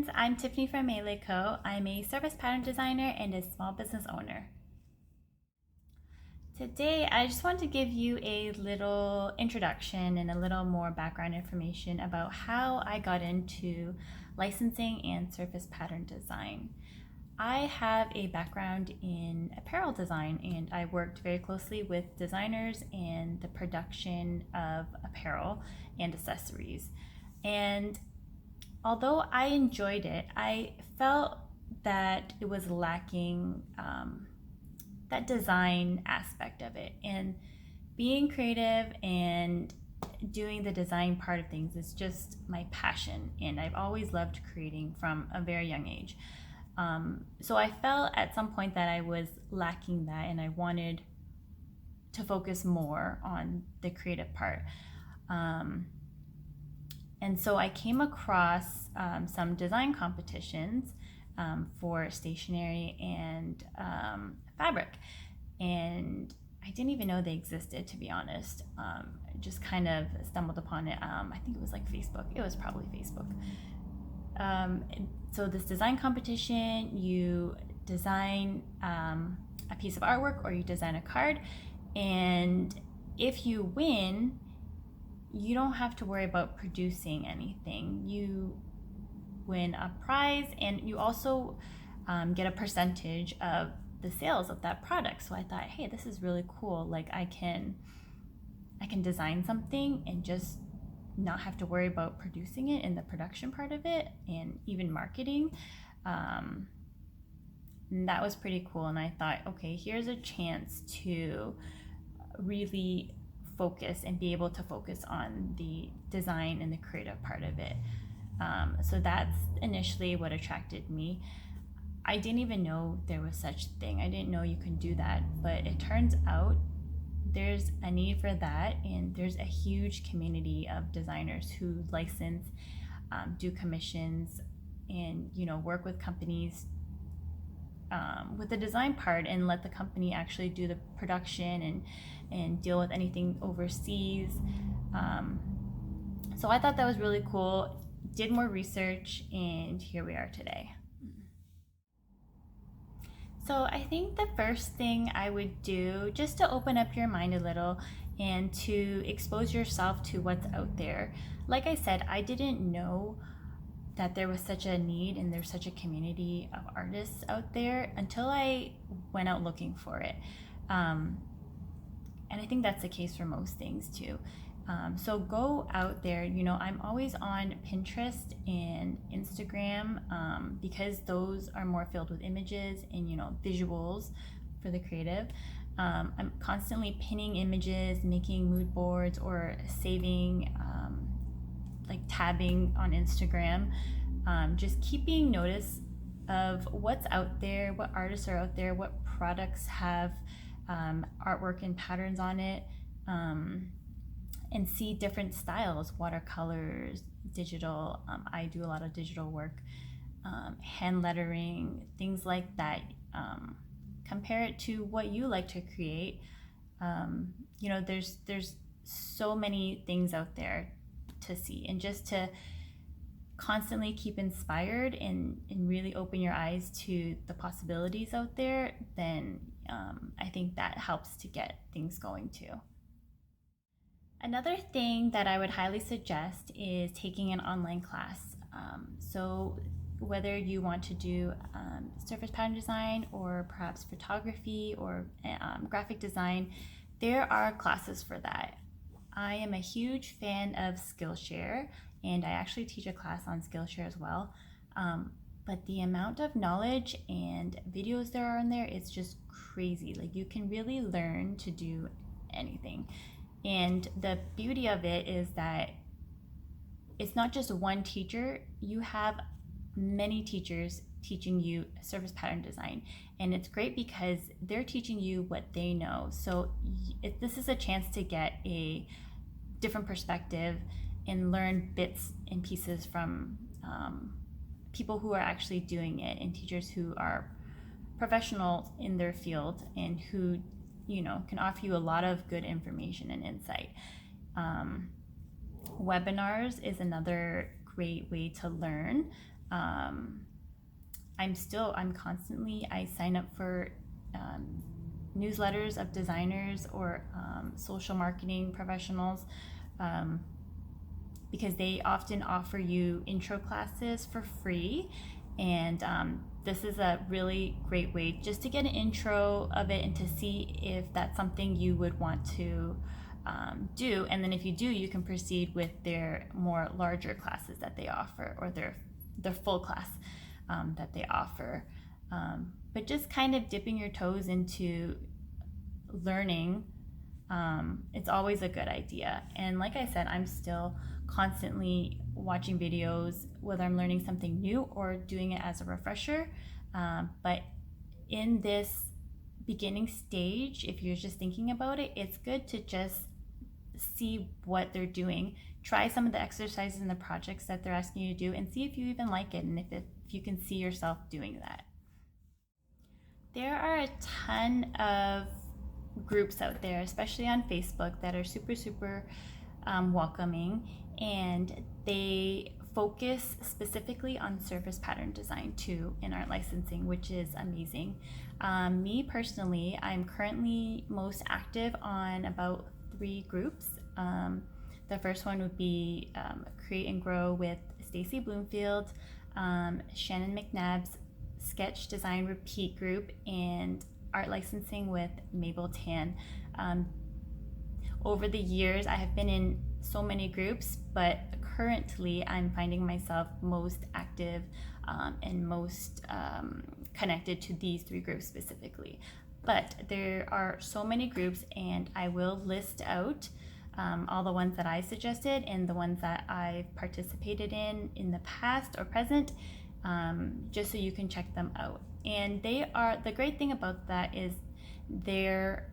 friends, I'm Tiffany from Mable Co. I'm a service pattern designer and a small business owner. Today, I just want to give you a little introduction and a little more background information about how I got into licensing and surface pattern design. I have a background in apparel design, and I worked very closely with designers and the production of apparel and accessories. And although I enjoyed it, I felt that it was lacking that design aspect of it. And being creative and doing the design part of things is just my passion, and I've always loved creating from a very young age. So I felt at some point that I was lacking that, and I wanted to focus more on the creative part. And so I came across some design competitions for stationery and fabric, and I didn't even know they existed, to be honest. I just kind of stumbled upon it. I think it was like Facebook. It was probably Facebook. So this design competition, you design a piece of artwork or you design a card, and if you win, you don't have to worry about producing anything. You win a prize, and you also get a percentage of the sales of that product. So I thought, hey, this is really cool. Like I can design something and just not have to worry about producing it and the production part of it, and even marketing. And that was pretty cool. And I thought, okay, here's a chance to really focus and be able to focus on the design and the creative part of it. So that's initially what attracted me. I didn't even know there was such a thing. I didn't know you can do that, but it turns out there's a need for that, and there's a huge community of designers who license, do commissions, and work with companies with the design part, and let the company actually do the production and deal with anything overseas. So I thought that was really cool. Did more research, and here we are today. So I think the first thing I would do, just to open up your mind a little and to expose yourself to what's out there. Like I said, I didn't know that there was such a need and there's such a community of artists out there until I went out looking for it. And I think that's the case for most things too. So go out there. I'm always on Pinterest and Instagram because those are more filled with images and visuals for the creative. I'm constantly pinning images, making mood boards, or saving, like tabbing on Instagram. Just keeping notice of what's out there, what artists are out there, what products have artwork and patterns on it. And see different styles, watercolors, digital. I do a lot of digital work, hand lettering, things like that. Compare it to what you like to create. There's so many things out there to see, and just to constantly keep inspired and really open your eyes to the possibilities out there, then I think that helps to get things going too. Another thing that I would highly suggest is taking an online class. So whether you want to do surface pattern design or perhaps photography or graphic design, there are classes for that. I am a huge fan of SKILLSHARE, and I actually teach a class on SKILLSHARE as well. But the amount of knowledge and videos there are in there, it's just crazy. Like you can really learn to do anything. And the beauty of it is that it's not just one teacher. You have many teachers teaching you surface pattern design, and it's great because they're teaching you what they know. So this is a chance to get a different perspective and learn bits and pieces from people who are actually doing it, and teachers who are professionals in their field and who can offer you a lot of good information and insight. Webinars is another great way to learn. I sign up for newsletters of designers or social marketing professionals, because they often offer you intro classes for free. And this is a really great way just to get an intro of it and to see if that's something you would want to do. And then if you do, you can proceed with their more larger classes that they offer, or their full class that they offer. But just kind of dipping your toes into learning, it's always a good idea. And like I said, I'm still constantly watching videos, whether I'm learning something new or doing it as a refresher. But in this beginning stage, if you're just thinking about it, it's good to just see what they're doing. Try some of the exercises and the projects that they're asking you to do, and see if you even like it, and if you can see yourself doing that. There are a ton of groups out there, especially on Facebook, that are super welcoming, and they focus specifically on surface pattern design too in art licensing, which is amazing. Me personally, I'm currently most active on about 3 groups. The first one would be Create and Grow with Stacie Bloomfield, Shannon McNab's Sketch Design Repeat group, and Art Licensing with Mable Tan. Over the years, I have been in so many groups, but currently I'm finding myself most active and most connected to these 3 groups specifically. But there are so many groups, and I will list out all the ones that I suggested and the ones that I've participated in the past or present, just so you can check them out. And the great thing about that is they're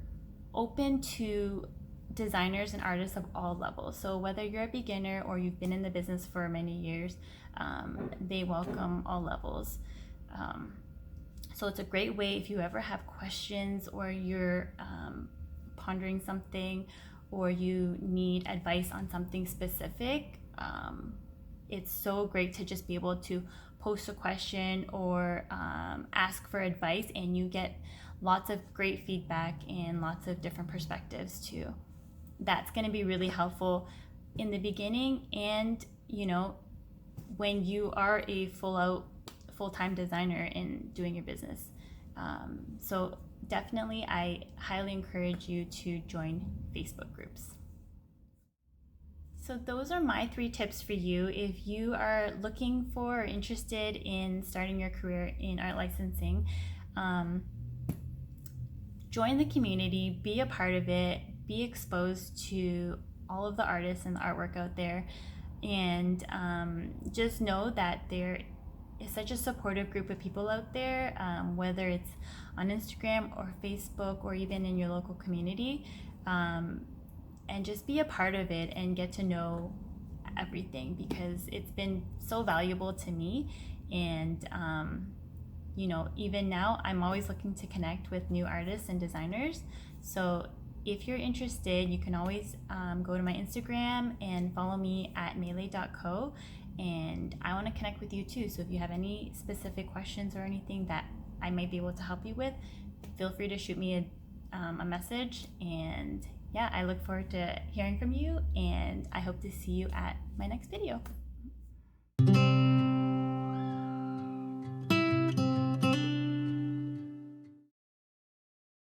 open to designers and artists of all levels. So whether you're a beginner or you've been in the business for many years, they welcome all levels. So it's a great way if you ever have questions, or you're pondering something, or you need advice on something specific. It's so great to just be able to post a question or ask for advice, and you get lots of great feedback and lots of different perspectives too. That's going to be really helpful in the beginning, and when you are a full-time designer in doing your business. So definitely, I highly encourage you to join Facebook groups. So those are my 3 tips for you if you are looking for or interested in starting your career in art licensing. Join the community, be a part of it, be exposed to all of the artists and the artwork out there, and just know that there is such a supportive group of people out there, whether it's on Instagram or Facebook or even in your local community. And just be a part of it and get to know everything, because it's been so valuable to me. And even now, I'm always looking to connect with new artists and designers. So if you're interested, you can always go to my Instagram and follow me at melee.co, and I want to connect with you too. So if you have any specific questions or anything that I might be able to help you with, feel free to shoot me a message. And yeah, I look forward to hearing from you, and I hope to see you at my next video.